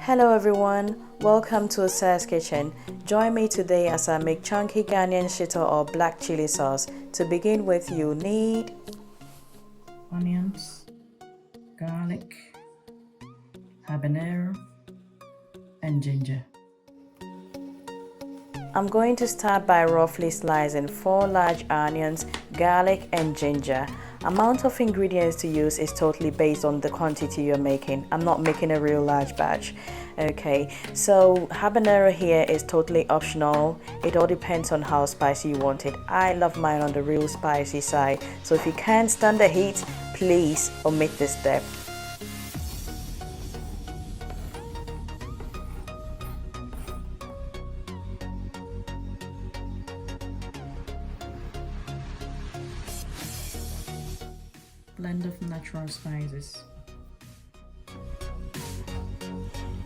Hello everyone, welcome to Sarah's Kitchen. Join me today as I make chunky Ghanaian Shito or black chili sauce. To begin with, you need onions, garlic, habanero, and ginger. I'm going to start by roughly slicing 4 large onions, garlic and ginger. Amount of ingredients to use is totally based on the quantity you're making. I'm not making a real large batch. Okay, so habanero here is totally optional. It all depends on how spicy you want it. I love mine on the real spicy side. So if you can't stand the heat, please omit this step. Blend of natural spices.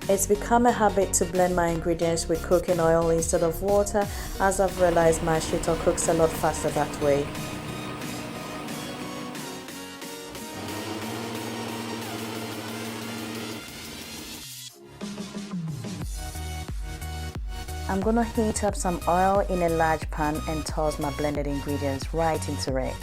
It's become a habit to blend my ingredients with cooking oil instead of water, as I've realized my shito cooks a lot faster that way. I'm gonna heat up some oil in a large pan and toss my blended ingredients right into it.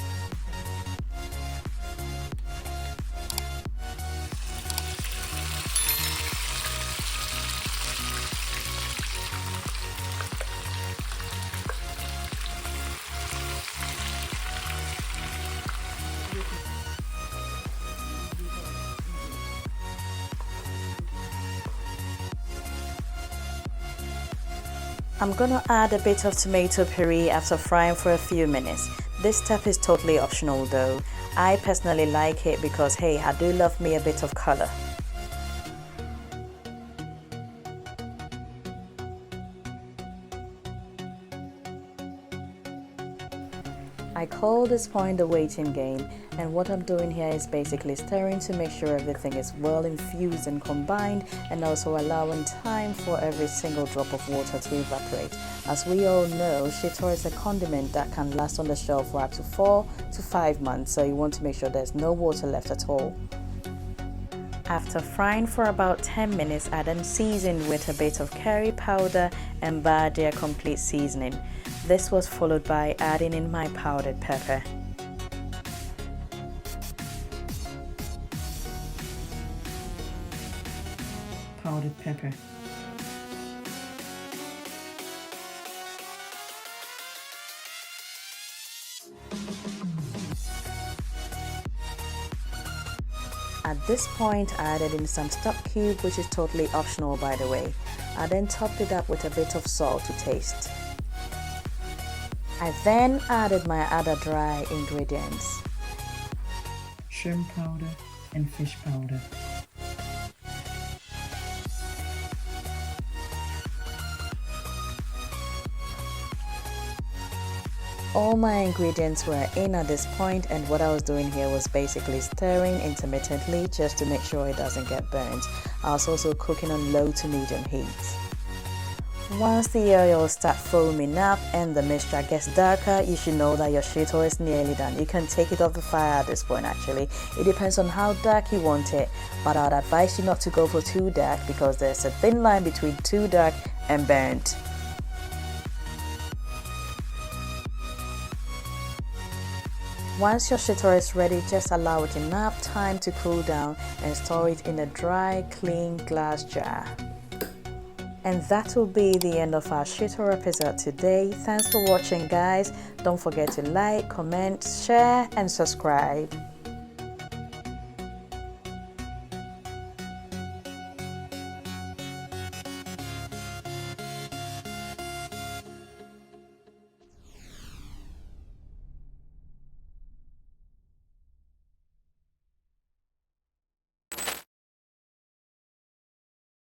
I'm gonna add a bit of tomato puree after frying for a few minutes. This step is totally optional though. I personally like it because hey, I do love me a bit of color. I call this point the waiting game, and what I'm doing here is basically stirring to make sure everything is well infused and combined, and also allowing time for every single drop of water to evaporate. As we all know, shito is a condiment that can last on the shelf for up to 4 to 5 months, so you want to make sure there's no water left at all. After frying for about 10 minutes, I then seasoned with a bit of curry powder and Badia complete seasoning. This was followed by adding in my powdered pepper. Powdered pepper. At this point, I added in some stock cube, which is totally optional by the way. I then topped it up with a bit of salt to taste. I then added my other dry ingredients. Shrimp powder and fish powder. All my ingredients were in at this point, and what I was doing here was basically stirring intermittently just to make sure it doesn't get burnt. I was also cooking on low to medium heat. Once the oil starts foaming up and the mixture gets darker, you should know that your shito is nearly done. You can take it off the fire at this point actually. It depends on how dark you want it, but I'd advise you not to go for too dark because there's a thin line between too dark and burnt. Once your shito is ready, just allow it enough time to cool down and store it in a dry, clean glass jar. And that will be the end of our shito episode today. Thanks for watching guys. Don't forget to like, comment, share and subscribe.